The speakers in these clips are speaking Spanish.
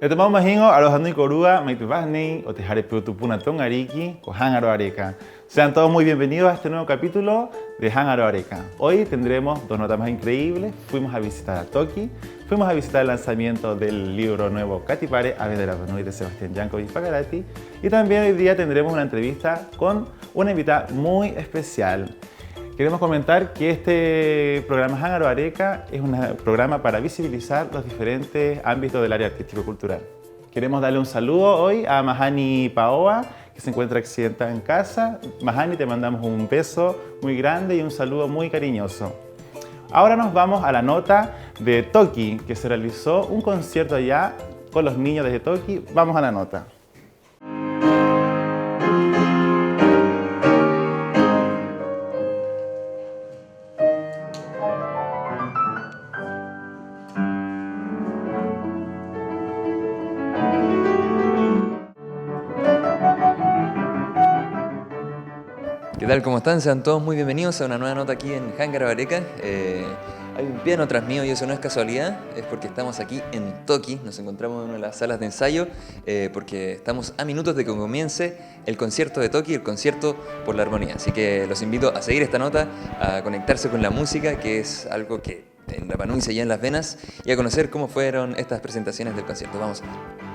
Retomamos Majingo, Alojando y Corúa, Maitubasnei, Otejarepeutupuna Tongariki, o Hangaro Areca. Sean todos muy bienvenidos a este nuevo capítulo de Hangaro Areca. Hoy tendremos dos notas más increíbles. Fuimos a visitar a Toki, fuimos a visitar el lanzamiento del libro nuevo Katipare, Aves de la Bernoulli de Sebastián Jankovic Pagarati. Y también hoy día tendremos una entrevista con una invitada muy especial. Queremos comentar que este programa Hangaro Areca es un programa para visibilizar los diferentes ámbitos del área artístico-cultural. Queremos darle un saludo hoy a Mahani Paoa, que se encuentra accidentada en casa. Mahani, te mandamos un beso muy grande y un saludo muy cariñoso. Ahora nos vamos a la nota de Toki, que se realizó un concierto allá con los niños desde Toki. Vamos a la nota. ¿Qué tal? ¿Cómo están? Sean todos muy bienvenidos a una nueva nota aquí en Hangaro Areca. Hay un piano tras mío y eso no es casualidad, es porque estamos aquí en Toki, nos encontramos en una de las salas de ensayo, porque estamos a minutos de que comience el concierto de Toki, el concierto por la armonía. Así que los invito a seguir esta nota, a conectarse con la música, que es algo que en Rapa Nui se lleva en las venas, y a conocer cómo fueron estas presentaciones del concierto. Vamos a ver.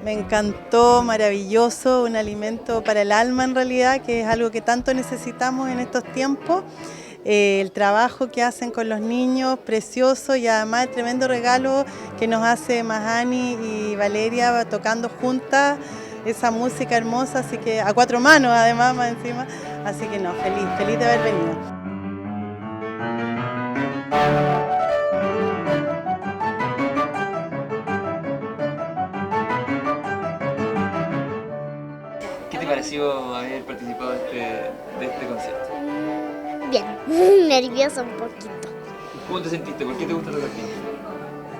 Me encantó, maravilloso, un alimento para el alma en realidad, que es algo que tanto necesitamos en estos tiempos. El trabajo que hacen con los niños, precioso, y además el tremendo regalo que nos hace Mahani y Valeria tocando juntas esa música hermosa, así que a cuatro manos además, más encima. Así que no, feliz de haber venido. ¿Qué te pareció haber participado de este concierto? Bien, nerviosa un poquito, ¿Cómo te sentiste? ¿Por qué te gusta tocar piano?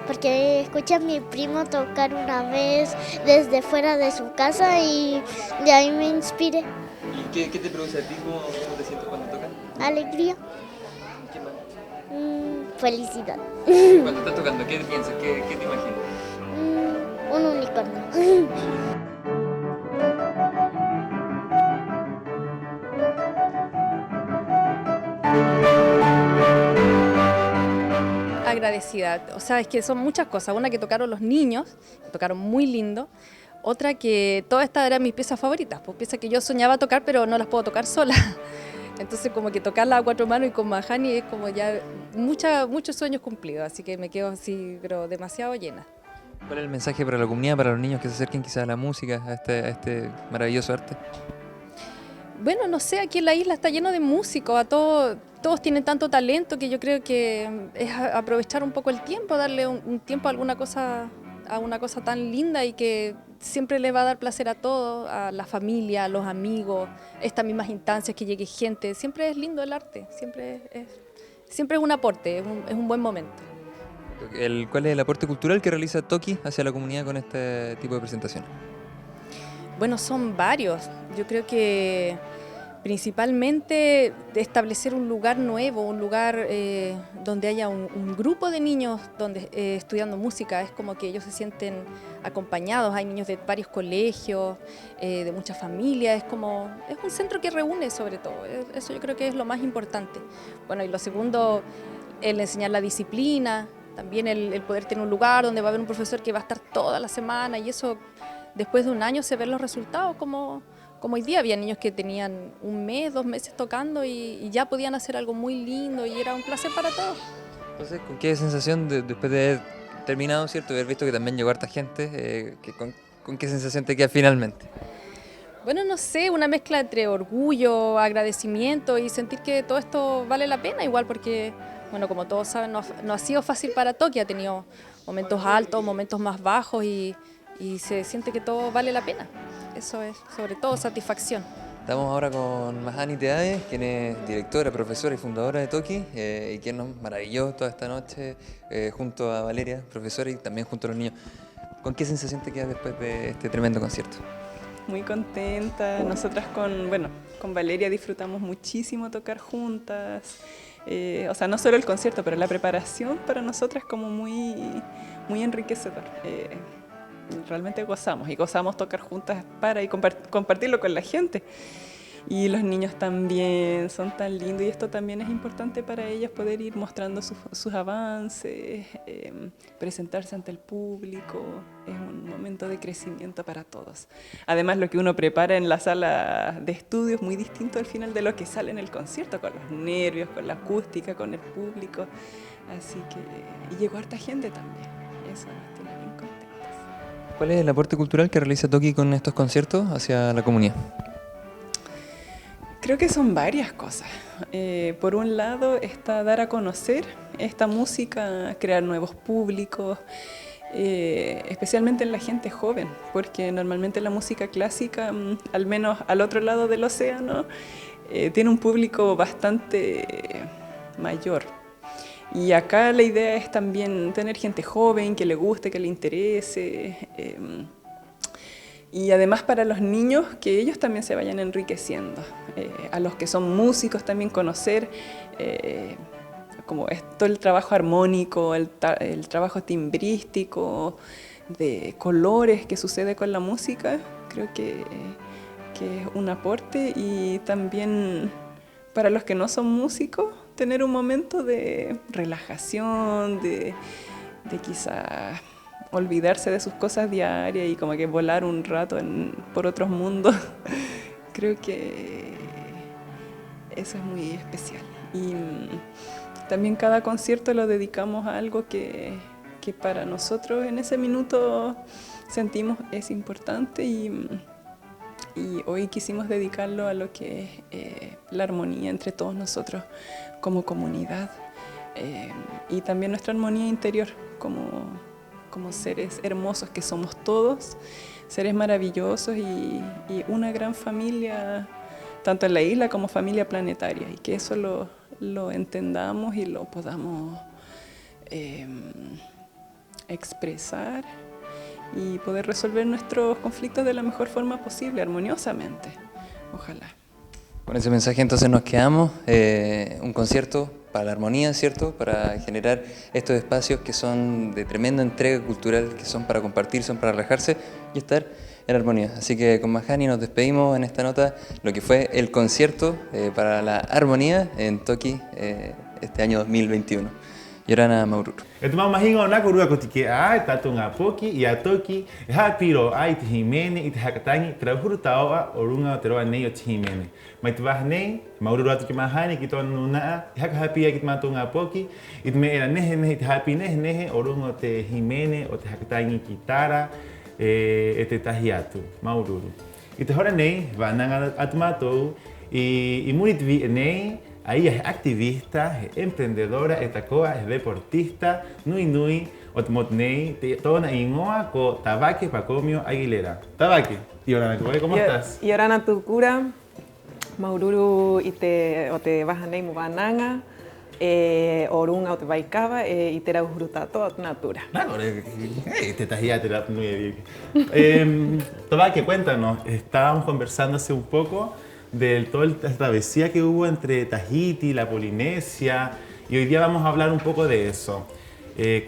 porque escuché a mi primo tocar una vez desde fuera de su casa y de ahí me inspiré. ¿Y qué te produce a ti? ¿Cómo te sientes cuando tocas? Alegría, ¿Qué más? felicidad, Cuando estás tocando, ¿qué piensas? ¿Qué te imaginas? un unicornio. Agradecida, o sea, es que son muchas cosas. Una, que tocaron los niños, tocaron muy lindo. Otra, que todas estas eran mis piezas favoritas, pues piezas que yo soñaba tocar pero no las puedo tocar sola. Entonces como que tocarlas a cuatro manos y con Mahani es como ya muchos sueños cumplidos, así que me quedo así, pero demasiado llena. ¿Cuál es el mensaje para la comunidad, para los niños que se acerquen quizás a la música, a este maravilloso arte? Bueno, no sé, aquí en la isla está lleno de músicos, todos tienen tanto talento que yo creo que es aprovechar un poco el tiempo, darle un tiempo a una cosa tan linda y que siempre le va a dar placer a todos, a la familia, a los amigos, estas mismas instancias, que llegue gente. Siempre es lindo el arte, siempre es un aporte, es un buen momento. ¿Cuál es el aporte cultural que realiza Toki hacia la comunidad con este tipo de presentaciones? Bueno, son varios. Yo creo que principalmente establecer un lugar nuevo, un lugar donde haya un grupo de niños estudiando música. Es como que ellos se sienten acompañados. Hay niños de varios colegios, de muchas familias. Es un centro que reúne sobre todo. Eso yo creo que es lo más importante. Bueno, y lo segundo, el enseñar la disciplina. También el poder tener un lugar donde va a haber un profesor que va a estar toda la semana, y eso después de un año se ven los resultados, como hoy día había niños que tenían un mes, 2 meses tocando y ya podían hacer algo muy lindo y era un placer para todos. Entonces, ¿con qué sensación, después de haber terminado, cierto, de haber visto que también llegó harta gente, con qué sensación te queda finalmente? Bueno, no sé, una mezcla entre orgullo, agradecimiento y sentir que todo esto vale la pena igual, porque, bueno, como todos saben, no ha sido fácil para Toki, ha tenido momentos altos, momentos más bajos y se siente que todo vale la pena. Eso es, sobre todo, satisfacción. Estamos ahora con Mahani Teave, quien es directora, profesora y fundadora de Toki, y quien nos maravilló toda esta noche junto a Valeria, profesora, y también junto a los niños. ¿Con qué sensación te quedas después de este tremendo concierto? muy contentas. Nosotras con Valeria disfrutamos muchísimo tocar juntas. O sea, no solo el concierto, pero la preparación para nosotras como muy, muy enriquecedor. Realmente gozamos tocar juntas y compartirlo con la gente. Y los niños también son tan lindos y esto también es importante para ellas, poder ir mostrando sus avances, presentarse ante el público. Es un momento de crecimiento para todos. Además, lo que uno prepara en la sala de estudio es muy distinto al final de lo que sale en el concierto, con los nervios, con la acústica, con el público. Así que, y llegó harta gente también, eso nos tiene bien contentas. ¿Cuál es el aporte cultural que realiza Toki con estos conciertos hacia la comunidad? Creo que son varias cosas. Por un lado está dar a conocer esta música, crear nuevos públicos, especialmente en la gente joven, porque normalmente la música clásica, al menos al otro lado del océano, tiene un público bastante mayor. Y acá la idea es también tener gente joven, que le guste, que le interese. Y además para los niños, que ellos también se vayan enriqueciendo. A los que son músicos también conocer como todo el trabajo armónico, el trabajo timbrístico, de colores que sucede con la música. Creo que es un aporte, y también para los que no son músicos, tener un momento de relajación, de quizás olvidarse de sus cosas diarias y como que volar un rato por otros mundos. Creo que eso es muy especial. Y también cada concierto lo dedicamos a algo que para nosotros en ese minuto sentimos es importante, y hoy quisimos dedicarlo a lo que es la armonía entre todos nosotros como comunidad, y también nuestra armonía interior como seres hermosos que somos todos, seres maravillosos y una gran familia, tanto en la isla como familia planetaria, y que eso lo entendamos y lo podamos expresar y poder resolver nuestros conflictos de la mejor forma posible, armoniosamente. Ojalá. Con ese mensaje entonces nos quedamos, un concierto para la armonía, ¿cierto? Para generar estos espacios que son de tremenda entrega cultural, que son para compartir, son para relajarse y estar en armonía. Así que con Mahani nos despedimos en esta nota, lo que fue el concierto para la armonía en Toki este año 2021. Yorana Maururu. Então mahingo na kurua kotike ai tatunga poki ia toki ha piro ai te himene i te hakatangi trahuru taoa orunga teroa nei o te himene. Mai te waha nei, maururu atu ki mahani ki tonu nunaa, i haka hapi ia ki te matunga poki, i te me era nehe te hapi nehe orunga o te himene o te hakatangi ki tara e te tahi atu, maururu. I te hora nei, whananga atu mātou, i muri te vi nei, ahí es activista, es emprendedora, es tacoa, es deportista, nui, o te motnei, tona ingoa ko Tabake Pacomio Aguilera. Tabake, Yorana, ¿cómo estás? Yorana Tukura, Maururu o te Bajanei Mubananga, Orunga o te Baikaba, y te Raujurutato Natura. Te tajía, te muy bien. Tabake, cuéntanos, estábamos conversando hace un poco de toda esta travesía que hubo entre Tahiti, la Polinesia, y hoy día vamos a hablar un poco de eso.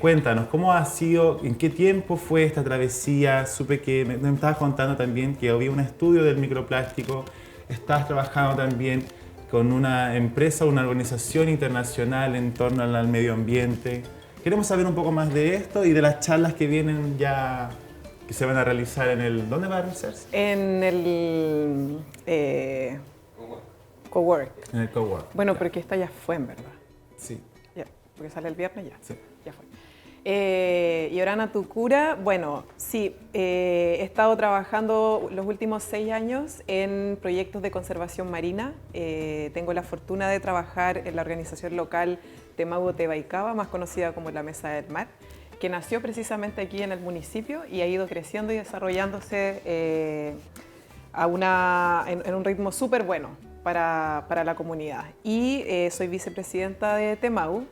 Cuéntanos, ¿cómo ha sido, en qué tiempo fue esta travesía? Supe que me estabas contando también que había un estudio del microplástico, estás trabajando también con una empresa, una organización internacional en torno al medio ambiente. Queremos saber un poco más de esto y de las charlas que vienen ya, que se van a realizar en el... ¿Dónde va a realizarse? En el Cowork. En el Cowork. Bueno, porque esta ya fue, en verdad. Sí. Ya, porque sale el viernes ya. Sí. Ya fue. Yorana Tukura, bueno, sí, he estado trabajando los últimos 6 años en proyectos de conservación marina. Tengo la fortuna de trabajar en la organización local Temau Tebaicaba, más conocida como la Mesa del Mar, que nació precisamente aquí en el municipio y ha ido creciendo y desarrollándose en un ritmo súper bueno para la comunidad. Y soy vicepresidenta de Temau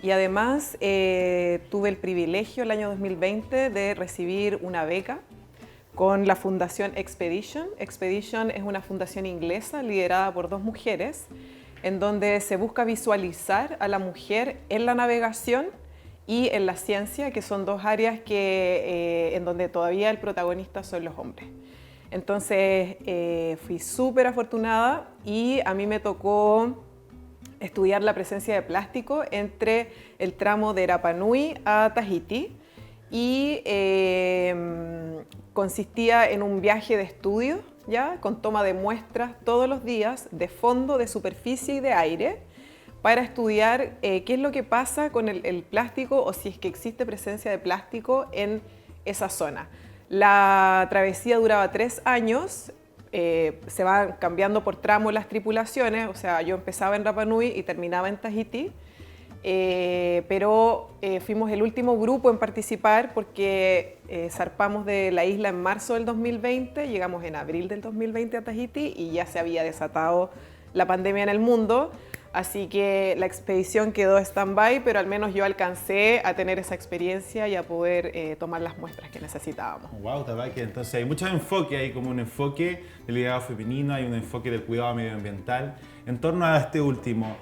y además tuve el privilegio el año 2020 de recibir una beca con la fundación Expedition. Expedition es una fundación inglesa liderada por 2 mujeres, en donde se busca visualizar a la mujer en la navegación y en la ciencia, que son 2 áreas en donde todavía el protagonista son los hombres. Entonces fui súper afortunada y a mí me tocó estudiar la presencia de plástico entre el tramo de Rapa Nui a Tahití y consistía en un viaje de estudio, ¿ya? Con toma de muestras todos los días de fondo, de superficie y de aire para estudiar qué es lo que pasa con el plástico o si es que existe presencia de plástico en esa zona. La travesía duraba 3 años, se van cambiando por tramos las tripulaciones, o sea, yo empezaba en Rapa Nui y terminaba en Tahití, pero fuimos el último grupo en participar porque zarpamos de la isla en marzo del 2020, llegamos en abril del 2020 a Tahití y ya se había desatado la pandemia en el mundo. Así que la expedición quedó stand-by, pero al menos yo alcancé a tener esa experiencia y a poder tomar las muestras que necesitábamos. Wow, Tabaqui, entonces hay muchos enfoques, hay como un enfoque del liderazgo femenino, hay un enfoque del cuidado medioambiental. En torno a este último,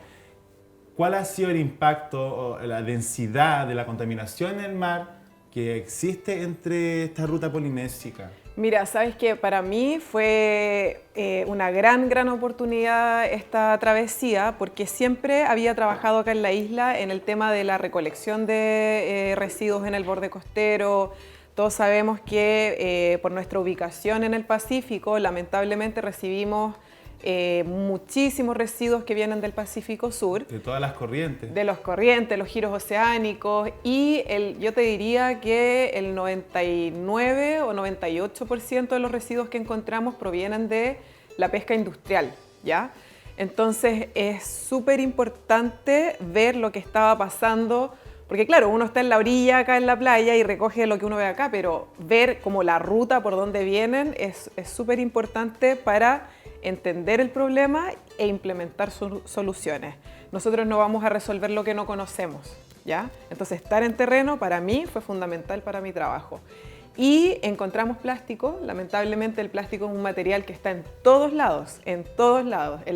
¿cuál ha sido el impacto o la densidad de la contaminación en el mar que existe entre esta ruta polinésica? Mira, sabes que para mí fue una gran oportunidad esta travesía porque siempre había trabajado acá en la isla en el tema de la recolección de residuos en el borde costero. Todos sabemos que por nuestra ubicación en el Pacífico, lamentablemente recibimos muchísimos residuos que vienen del Pacífico Sur. De todas las corrientes. De los corrientes, los giros oceánicos y yo te diría que el 99 o 98% de los residuos que encontramos provienen de la pesca industrial, ¿ya? Entonces es súper importante ver lo que estaba pasando, porque claro, uno está en la orilla acá en la playa y recoge lo que uno ve acá, pero ver como la ruta por donde vienen es súper importante para entender el problema e implementar soluciones. Nosotros no vamos a resolver lo que no conocemos, ¿ya? Entonces, estar en terreno para mí fue fundamental para mi trabajo. Y encontramos plástico. Lamentablemente, el plástico es un material que está en todos lados, en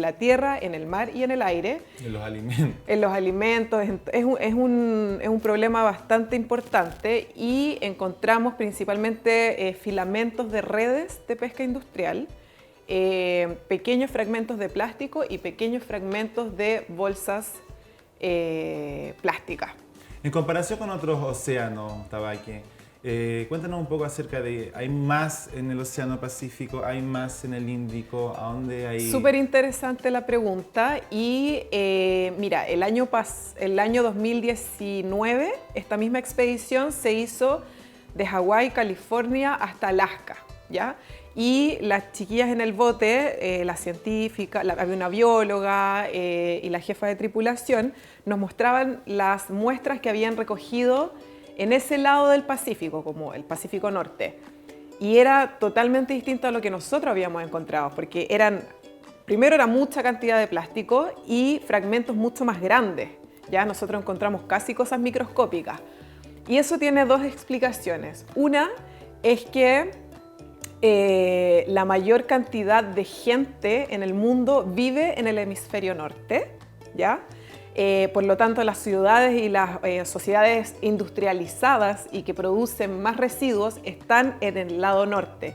la tierra, en el mar y en el aire. En los alimentos. En los alimentos. Es un problema bastante importante y encontramos principalmente filamentos de redes de pesca industrial, pequeños fragmentos de plástico y pequeños fragmentos de bolsas plásticas. En comparación con otros océanos, Tabaqui, cuéntanos un poco acerca de, ¿hay más en el Océano Pacífico? ¿Hay más en el Índico? ¿A dónde hay? Súper interesante la pregunta y mira, el año 2019 esta misma expedición se hizo de Hawái, California hasta Alaska, ¿ya? Y las chiquillas en el bote, la científica, había una bióloga y la jefa de tripulación, nos mostraban las muestras que habían recogido en ese lado del Pacífico, como el Pacífico Norte. Y era totalmente distinto a lo que nosotros habíamos encontrado, porque primero era mucha cantidad de plástico y fragmentos mucho más grandes. Ya nosotros encontramos casi cosas microscópicas. Y eso tiene 2 explicaciones. Una es que la mayor cantidad de gente en el mundo vive en el hemisferio norte, ¿ya? Por lo tanto, las ciudades y las sociedades industrializadas y que producen más residuos están en el lado norte.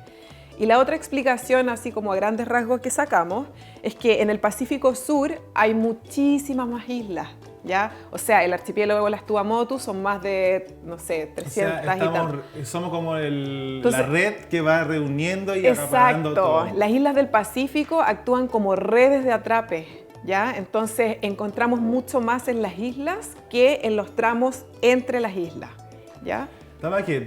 Y la otra explicación, así como a grandes rasgos que sacamos, es que en el Pacífico Sur hay muchísimas más islas, ¿ya? O sea, el archipiélago de las Tuamotu son más de, no sé, 300 y tantos. Somos como la red que va reuniendo y acaparando todo. todo. Las islas del Pacífico actúan como redes de atrape, ¿ya? Entonces encontramos mucho más en las islas que en los tramos entre las islas, ¿ya? Tabaqui,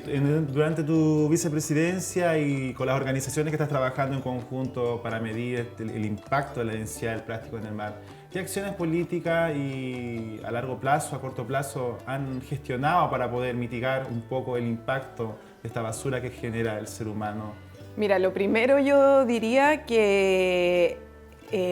durante tu vicepresidencia y con las organizaciones que estás trabajando en conjunto para medir el impacto de la densidad del plástico en el mar, ¿qué acciones políticas y a largo plazo, a corto plazo, han gestionado para poder mitigar un poco el impacto de esta basura que genera el ser humano? Mira, lo primero yo diría que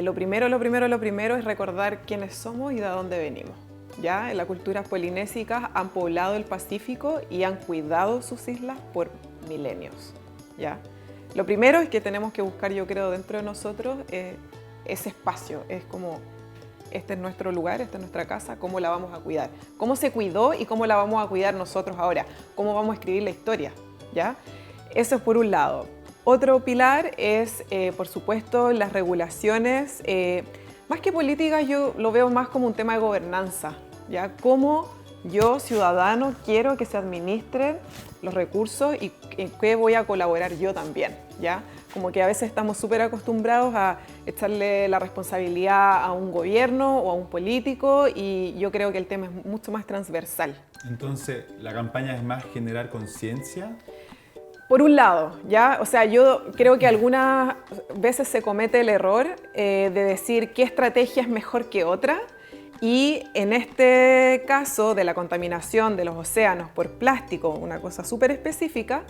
lo primero es recordar quiénes somos y de dónde venimos. ¿Ya? Las culturas polinésicas han poblado el Pacífico y han cuidado sus islas por milenios, ¿ya? Lo primero es que tenemos que buscar, yo creo, dentro de nosotros ese espacio. Es como, este es nuestro lugar, esta es nuestra casa, ¿cómo la vamos a cuidar? ¿Cómo se cuidó y cómo la vamos a cuidar nosotros ahora? ¿Cómo vamos a escribir la historia? ¿Ya? Eso es por un lado. Otro pilar es, por supuesto, las regulaciones. Más que políticas, yo lo veo más como un tema de gobernanza. ¿Ya? Cómo yo, ciudadano, quiero que se administren los recursos y en qué voy a colaborar yo también. ¿Ya? Como que a veces estamos súper acostumbrados a echarle la responsabilidad a un gobierno o a un político, y yo creo que el tema es mucho más transversal. Entonces, ¿la campaña es más generar conciencia? Por un lado, ¿ya? O sea, yo creo que algunas veces se comete el error de decir qué estrategia es mejor que otra, y en este caso de la contaminación de los océanos por plástico, una cosa súper específica,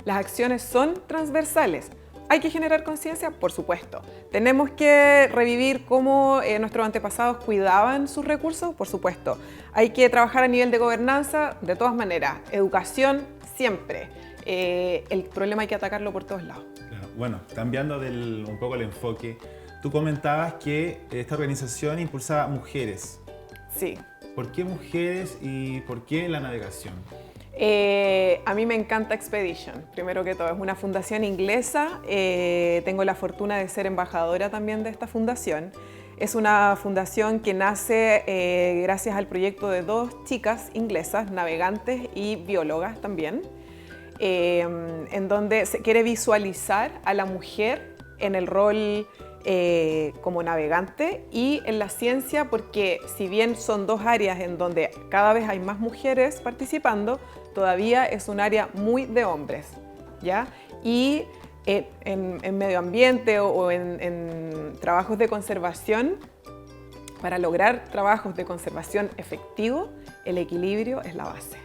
las acciones son transversales. ¿Hay que generar conciencia? Por supuesto. ¿Tenemos que revivir cómo nuestros antepasados cuidaban sus recursos? Por supuesto. ¿Hay que trabajar a nivel de gobernanza? De todas maneras. Educación, siempre. El problema hay que atacarlo por todos lados. Claro. Bueno, cambiando un poco el enfoque, tú comentabas que esta organización impulsaba mujeres. Sí. ¿Por qué mujeres y por qué la navegación? A mí me encanta Expedition, primero que todo. Es una fundación inglesa. Tengo la fortuna de ser embajadora también de esta fundación. Es una fundación que nace gracias al proyecto de dos chicas inglesas, navegantes y biólogas también, en donde se quiere visualizar a la mujer en el rol como navegante y en la ciencia, porque si bien son dos áreas en donde cada vez hay más mujeres participando, todavía es un área muy de hombres, ¿ya? Y en medio ambiente o en trabajos de conservación, para lograr trabajos de conservación efectivos, el equilibrio es la base,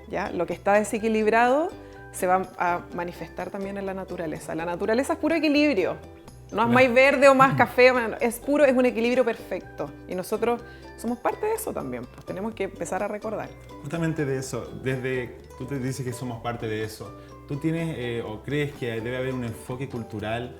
¿ya? Lo que está desequilibrado se va a manifestar también en la naturaleza. La naturaleza es puro equilibrio. No es más verde o más café, es puro, es un equilibrio perfecto. Y nosotros somos parte de eso también, pues tenemos que empezar a recordar. Justamente de eso, tú te dices que somos parte de eso. ¿Tú tienes o crees que debe haber un enfoque cultural?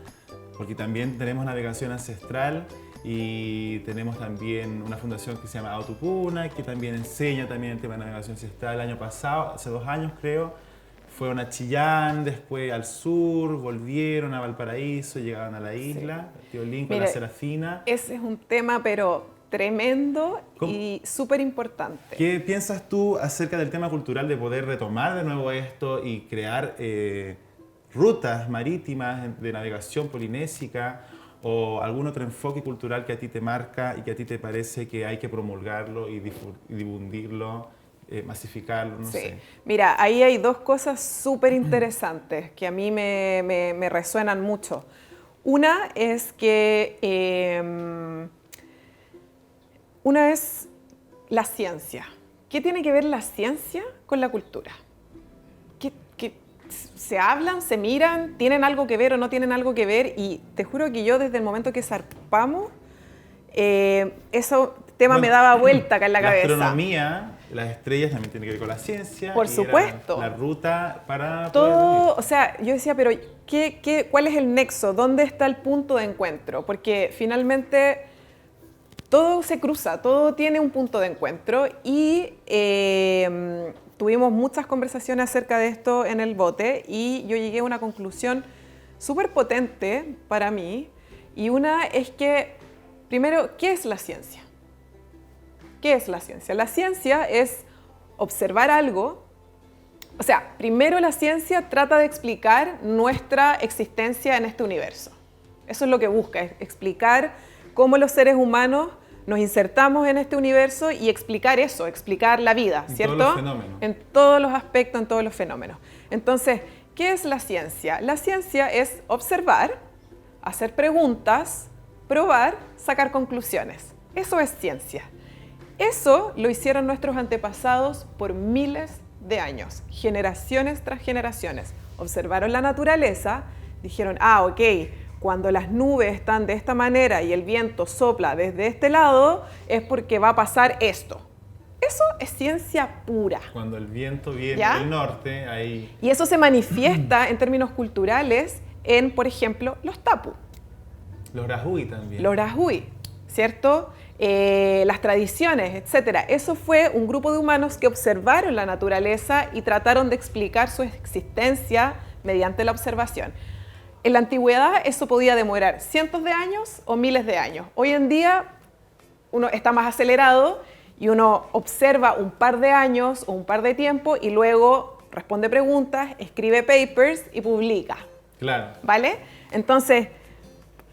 Porque también tenemos navegación ancestral y tenemos también una fundación que se llama Autopuna, que también enseña también el tema de navegación ancestral. El año pasado, hace 2 años creo, fueron a Chillán, después al sur, volvieron a Valparaíso, llegaban a la isla, Tío Lincoln, la Serafina. Ese es un tema, pero tremendo y súper importante. ¿Qué piensas tú acerca del tema cultural de poder retomar de nuevo esto y crear rutas marítimas de navegación polinésica o algún otro enfoque cultural que a ti te marca y que a ti te parece que hay que promulgarlo y difundirlo? Masificarlo, no sé. Mira, ahí hay dos cosas súper interesantes que a mí me resuenan mucho. Una es que una es la ciencia. ¿Qué tiene que ver la ciencia con la cultura? ¿Qué se hablan, se miran, tienen algo que ver o no tienen algo que ver? Y te juro que yo desde el momento que zarpamos, eso tema me daba vuelta acá en la cabeza. La astronomía, las estrellas también tienen que ver con la ciencia. Por supuesto. La ruta para todo, o sea, yo decía, pero ¿cuál es el nexo? ¿Dónde está el punto de encuentro? Porque finalmente todo se cruza, todo tiene un punto de encuentro y tuvimos muchas conversaciones acerca de esto en el bote y yo llegué a una conclusión súper potente para mí, y una es que, primero, ¿qué es la ciencia? ¿Qué es la ciencia? La ciencia es observar algo. O sea, primero la ciencia trata de explicar nuestra existencia en este universo. Eso es lo que busca, es explicar cómo los seres humanos nos insertamos en este universo y explicar eso, explicar la vida, ¿cierto? En todos los fenómenos. En todos los aspectos, en todos los fenómenos. Entonces, ¿qué es la ciencia? La ciencia es observar, hacer preguntas, probar, sacar conclusiones. Eso es ciencia. Eso lo hicieron nuestros antepasados por miles de años, generaciones tras generaciones. Observaron la naturaleza, dijeron, ok, cuando las nubes están de esta manera y el viento sopla desde este lado, es porque va a pasar esto. Eso es ciencia pura. Cuando el viento viene ¿Ya? del norte, ahí... Y eso se manifiesta en términos culturales en, por ejemplo, los tapu. Los rahui también. Los rahui, ¿cierto? Las tradiciones, etcétera. Eso fue un grupo de humanos que observaron la naturaleza y trataron de explicar su existencia mediante la observación. En la antigüedad eso podía demorar cientos de años o miles de años. Hoy en día uno está más acelerado y uno observa un par de años o un par de tiempo y luego responde preguntas, escribe papers y publica. Claro. ¿Vale? Entonces,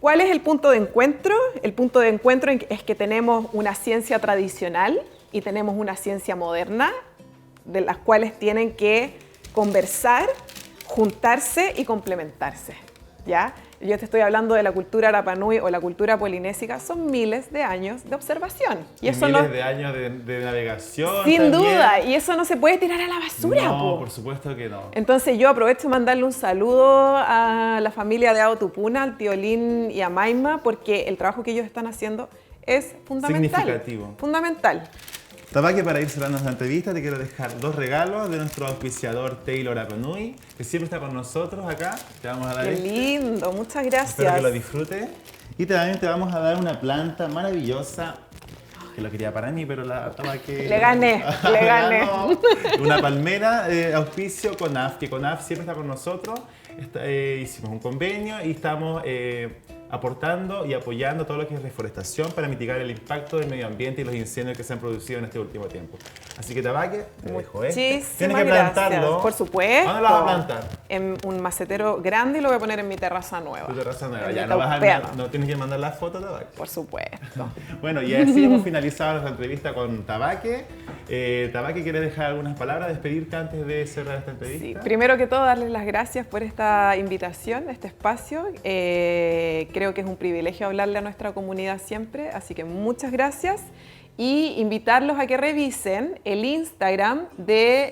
¿cuál es el punto de encuentro? El punto de encuentro es que tenemos una ciencia tradicional y tenemos una ciencia moderna, de las cuales tienen que conversar, juntarse y complementarse, ¿ya? Yo te estoy hablando de la cultura Rapa Nui o la cultura polinésica, son miles de años de observación. Y eso miles de años de navegación. Sin duda, y eso no se puede tirar a la basura. No, por supuesto que no. Entonces yo aprovecho de mandarle un saludo a la familia de Ao Tupuna, al tío Lin y a Maima, porque el trabajo que ellos están haciendo es fundamental. Significativo. Fundamental. Tabake, para ir cerrando esta entrevista, te quiero dejar 2 regalos de nuestro auspiciador Taylor Rapa Nui, que siempre está con nosotros acá. Te vamos a dar Qué lindo, muchas gracias. Espero que lo disfrutes. Y también te vamos a dar una planta maravillosa, que lo quería para mí, pero la Tabake... Le gané. Una palmera de auspicio CONAF, que CONAF siempre está con nosotros. Hicimos un convenio y estamos aportando y apoyando todo lo que es reforestación para mitigar el impacto del medio ambiente y los incendios que se han producido en este último tiempo. Así que Tabake, te dejo este. Tienes que plantarlo. Gracias. Por supuesto. ¿Dónde lo vas a plantar? En un macetero grande y lo voy a poner en mi terraza nueva. Tu terraza nueva. En Ya mi no tienes que mandar las fotos, Tabake. Por supuesto. Bueno, y así hemos finalizado nuestra entrevista con Tabake. Tabake, ¿quieres dejar algunas palabras, despedirte antes de cerrar esta entrevista? Sí, primero que todo, darles las gracias por esta invitación, este espacio. Creo que es un privilegio hablarle a nuestra comunidad siempre, así que muchas gracias. Y invitarlos a que revisen el Instagram de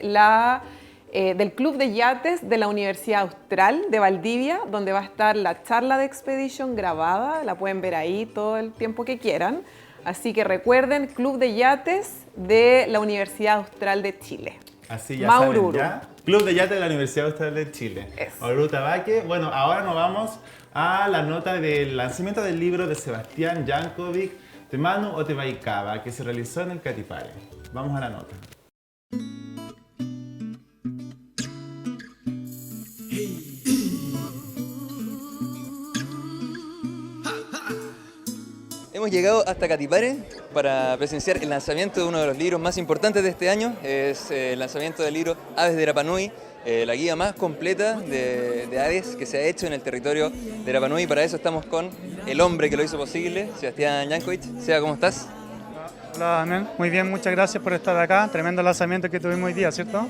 del Club de Yates de la Universidad Austral de Valdivia, donde va a estar la charla de Expedition grabada. La pueden ver ahí todo el tiempo que quieran. Así que recuerden, Club de Yates de la Universidad Austral de Chile. Así ya Maururu. saben, ¿ya? Club de Yates de la Universidad Austral de Chile. Maururu Tabake. Bueno, ahora nos vamos a la nota del lanzamiento del libro de Sebastián Jankovic, Te Manu o Te Baikaba, que se realizó en el Catipare. Vamos a la nota. Hemos llegado hasta Catipare para presenciar el lanzamiento de uno de los libros más importantes de este año. Es el lanzamiento del libro Aves de Rapa Nui, la guía más completa de aves que se ha hecho en el territorio de Rapa Nui. Para eso estamos con el hombre que lo hizo posible, Sebastián Jankovic. Seba, ¿cómo estás? Hola, Daniel. Muy bien, muchas gracias por estar acá. Tremendo lanzamiento que tuvimos hoy día, ¿cierto?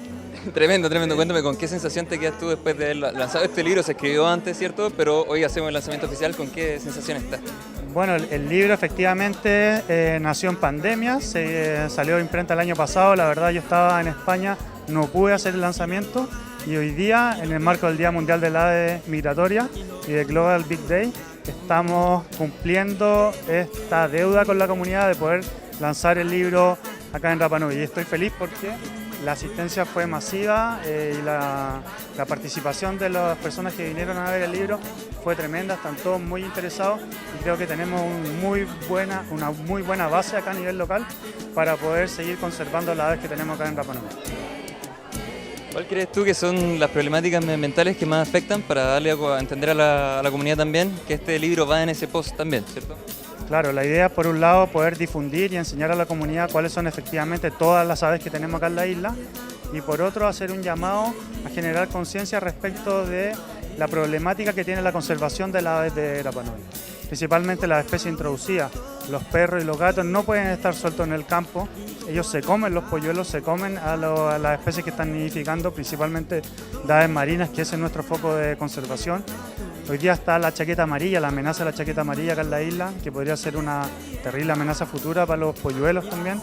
Tremendo, tremendo. Cuéntame, ¿con qué sensación te quedas tú después de haber lanzado este libro? Se escribió antes, ¿cierto? Pero hoy hacemos el lanzamiento oficial. ¿Con qué sensación estás? Bueno, el libro efectivamente nació en pandemia, salió de imprenta el año pasado. La verdad, yo estaba en España, no pude hacer el lanzamiento y hoy día, en el marco del Día Mundial del Ave Migratoria y de Global Big Day, estamos cumpliendo esta deuda con la comunidad de poder lanzar el libro acá en Rapa Nui. Y estoy feliz porque la asistencia fue masiva y la participación de las personas que vinieron a ver el libro fue tremenda, están todos muy interesados y creo que tenemos una muy buena base acá a nivel local para poder seguir conservando las aves que tenemos acá en Rapa Nui. ¿Cuál crees tú que son las problemáticas medioambientales que más afectan para darle a entender a la comunidad también que este libro va en ese post también, ¿cierto? Claro, la idea es por un lado poder difundir y enseñar a la comunidad cuáles son efectivamente todas las aves que tenemos acá en la isla y por otro hacer un llamado a generar conciencia respecto de la problemática que tiene la conservación de las aves de Rapa Nui, principalmente las especies introducidas. Los perros y los gatos no pueden estar sueltos en el campo, ellos se comen los polluelos, se comen a las especies que están nidificando, principalmente de aves marinas, que ese es nuestro foco de conservación. Hoy día está la chaqueta amarilla, la amenaza de la chaqueta amarilla acá en la isla, que podría ser una terrible amenaza futura para los polluelos también.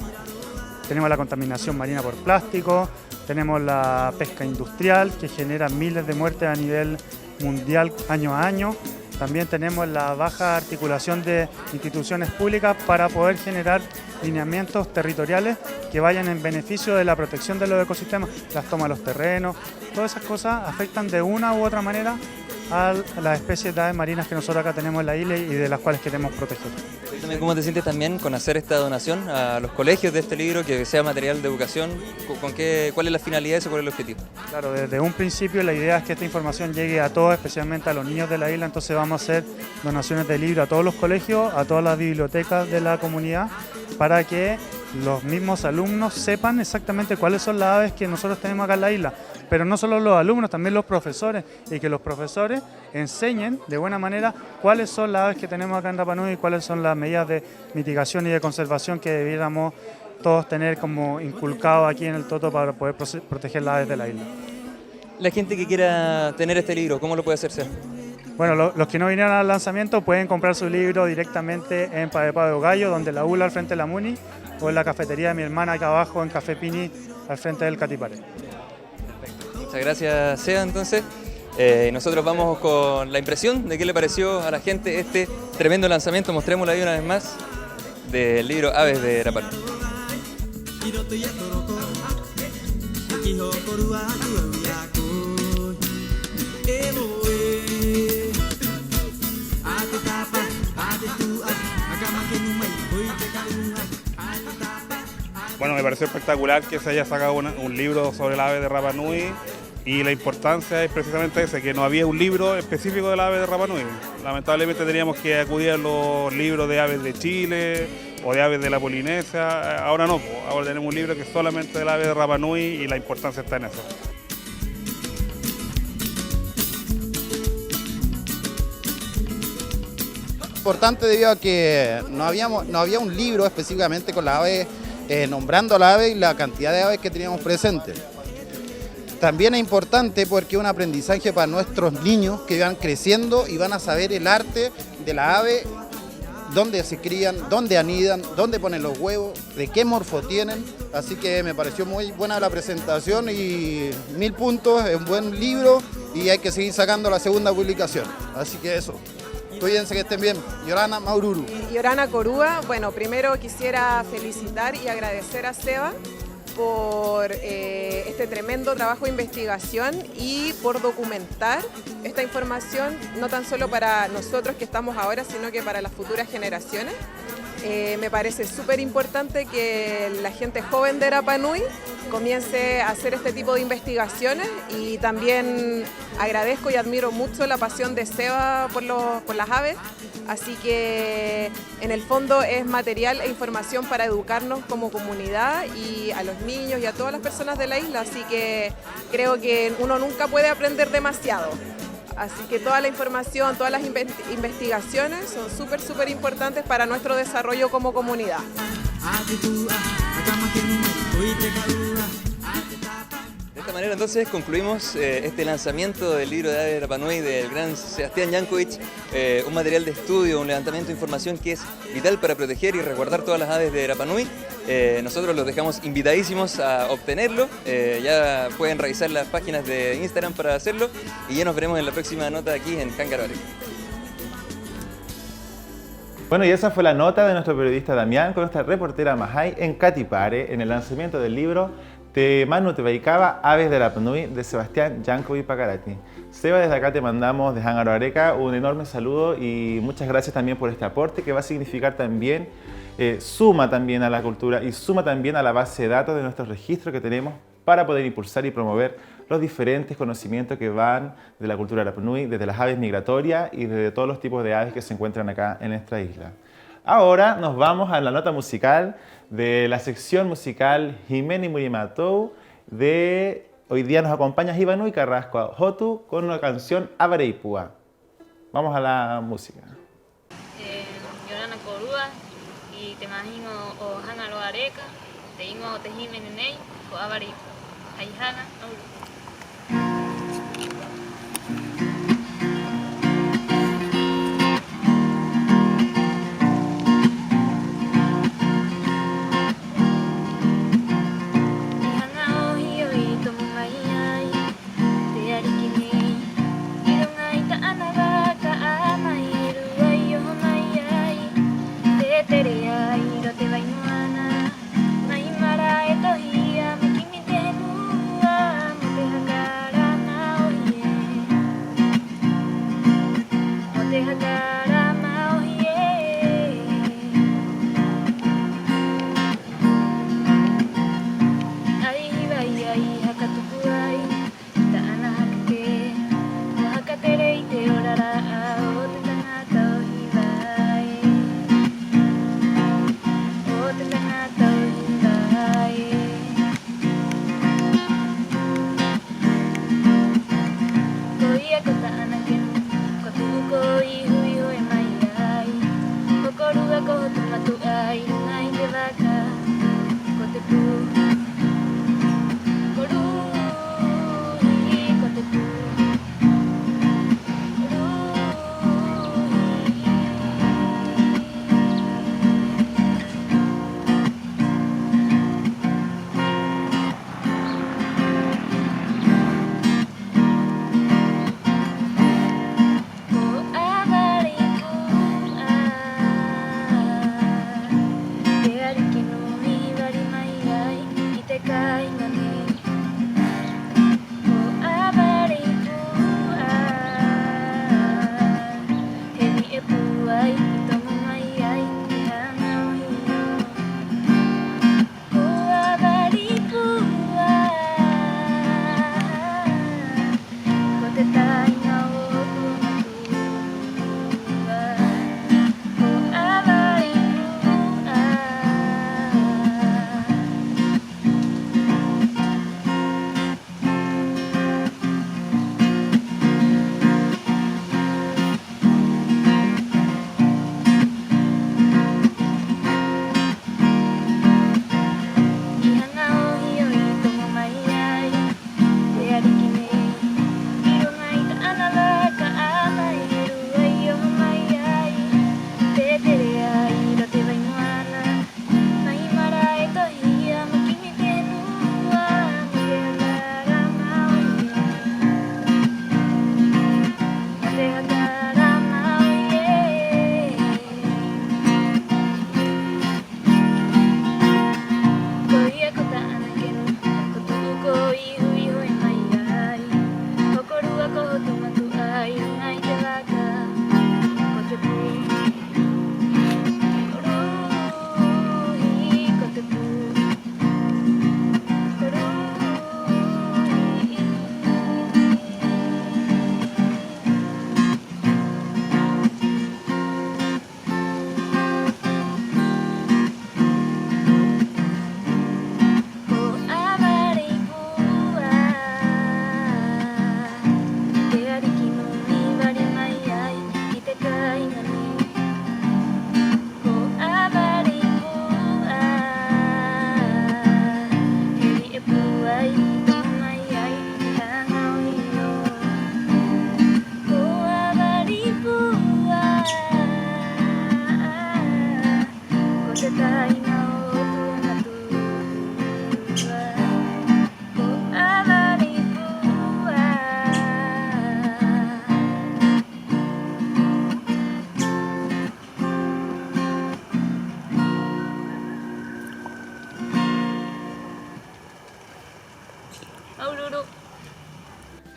Tenemos la contaminación marina por plástico, tenemos la pesca industrial, que genera miles de muertes a nivel mundial año a año. También tenemos la baja articulación de instituciones públicas para poder generar lineamientos territoriales que vayan en beneficio de la protección de los ecosistemas, las tomas de los terrenos, todas esas cosas afectan de una u otra manera a las especies de aves marinas que nosotros acá tenemos en la isla y de las cuales queremos proteger. Cuéntame cómo te sientes también con hacer esta donación a los colegios de este libro, que sea material de educación. ¿Cuál es la finalidad de eso? ¿Cuál es el objetivo? Claro, desde un principio la idea es que esta información llegue a todos, especialmente a los niños de la isla, entonces vamos a hacer donaciones de libros a todos los colegios, a todas las bibliotecas de la comunidad, para que los mismos alumnos sepan exactamente cuáles son las aves que nosotros tenemos acá en la isla. Pero no solo los alumnos, también los profesores, y que los profesores enseñen de buena manera cuáles son las aves que tenemos acá en Rapa Nui y cuáles son las medidas de mitigación y de conservación que debiéramos todos tener como inculcados aquí en el Toto para poder proteger las aves de la isla. La gente que quiera tener este libro, ¿cómo lo puede hacerse? Bueno, los que no vinieron al lanzamiento pueden comprar su libro directamente en Padepado Gallo, donde la ULA al frente de la MUNI, o en la cafetería de mi hermana acá abajo en Café Pini al frente del Catipare. Muchas gracias, Seba. Entonces, nosotros vamos con la impresión de qué le pareció a la gente este tremendo lanzamiento. Mostrémoslo ahí una vez más del libro Aves de Rapa Nui. Bueno, me pareció espectacular que se haya sacado un libro sobre la ave de Rapa Nui, y la importancia es precisamente esa, que no había un libro específico de la ave de Rapa Nui. Lamentablemente teníamos que acudir a los libros de aves de Chile o de aves de la Polinesia. Ahora no, ahora tenemos un libro que es solamente de la ave de Rapa Nui y la importancia está en eso. Importante debido a que no había un libro específicamente con la ave, nombrando a la ave y la cantidad de aves que teníamos presentes. También es importante porque es un aprendizaje para nuestros niños que van creciendo y van a saber el arte de la ave, dónde se crían, dónde anidan, dónde ponen los huevos, de qué morfo tienen. Así que me pareció muy buena la presentación y 1000 puntos, es un buen libro y hay que seguir sacando la segunda publicación. Así que eso. Cuídense, que estén bien. Yorana Maururu. Yorana Corúa, bueno, primero quisiera felicitar y agradecer a Seba por este tremendo trabajo de investigación y por documentar esta información, no tan solo para nosotros que estamos ahora, sino que para las futuras generaciones. Me parece súper importante que la gente joven de Rapa Nui comience a hacer este tipo de investigaciones, y también agradezco y admiro mucho la pasión de Seba por las aves, así que en el fondo es material e información para educarnos como comunidad y a los niños y a todas las personas de la isla, así que creo que uno nunca puede aprender demasiado. Así que toda la información, todas las investigaciones son súper importantes para nuestro desarrollo como comunidad. De esta manera entonces concluimos este lanzamiento del libro de Aves de Rapa Nui del gran Sebastián Jankovic, un material de estudio, un levantamiento de información que es vital para proteger y resguardar todas las aves de Rapa Nui. Nosotros los dejamos invitadísimos a obtenerlo, ya pueden revisar las páginas de Instagram para hacerlo, y ya nos veremos en la próxima nota aquí en Jángaro Areca. Bueno, y esa fue la nota de nuestro periodista Damián con nuestra reportera Mahai en Catipare, en el lanzamiento del libro Te Manu Te Baikaba, Aves de Rapa Nui, de Sebastián Jankovic Pacarati. Seba, desde acá te mandamos de Jángaro Areca un enorme saludo y muchas gracias también por este aporte que va a significar también, suma también a la cultura y suma también a la base de datos de nuestros registros que tenemos para poder impulsar y promover los diferentes conocimientos que van de la cultura Rapa Nui, desde las aves migratorias y desde todos los tipos de aves que se encuentran acá en nuestra isla. Ahora nos vamos a la nota musical de la sección musical Jimeni Murimatou. Hoy día nos acompaña Ivanui Carrasco Jotu con una canción Avareipua. Vamos a la música. Yorana Corúa y te imagino o Jángaro Areca, te ingo te Jimenei o Avareipua. Aijana, te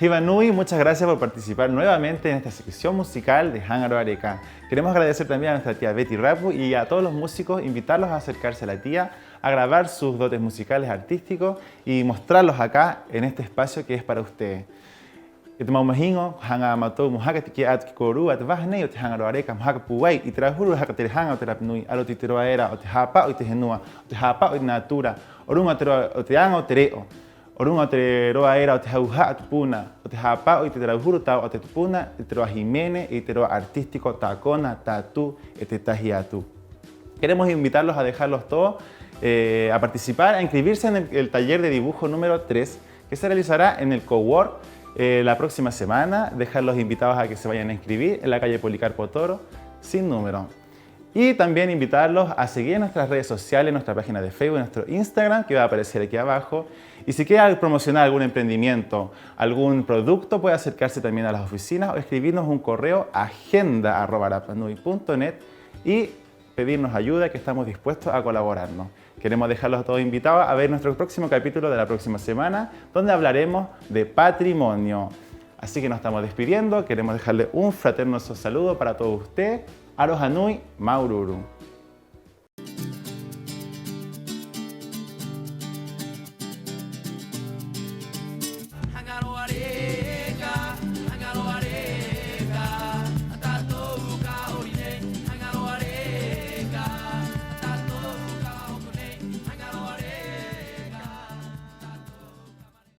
Hivanui, muchas gracias por participar nuevamente en esta sección musical de Hangaro Areca. Queremos agradecer también a nuestra tía Betty Rapu y a todos los músicos, invitarlos a acercarse a la tía, a grabar sus dotes musicales artísticos y mostrarlos acá en este espacio que es para ustedes. Itmaumahingo, hanga matou muhakatiki at koru at vahnei ot Hangaro Areca muhakapuwai y trahuru hakatir hanga terapnui alotiteroaera ot hapa ot henua ot hapa ot natura orun ot anga tereo. Orun oteroa era otehauha atpuna, otehapa oitetrahuru ta otetpuna, eteroa Jimene, eteroa artístico tacona, tatu, etetahiatu. Queremos invitarlos a dejarlos todos a participar, a inscribirse en el taller de dibujo número 3 que se realizará en el Cowork la próxima semana. Dejarlos invitados a que se vayan a inscribir en la calle Policarpo Toro, sin número. Y también invitarlos a seguir nuestras redes sociales, nuestra página de Facebook, nuestro Instagram, que va a aparecer aquí abajo. Y si quiere promocionar algún emprendimiento, algún producto, puede acercarse también a las oficinas o escribirnos un correo a agenda@rapanui.net y pedirnos ayuda, que estamos dispuestos a colaborarnos. Queremos dejarlos a todos invitados a ver nuestro próximo capítulo de la próxima semana, donde hablaremos de patrimonio. Así que nos estamos despidiendo. Queremos dejarle un fraternoso saludo para todos ustedes. Arohanui Maururu.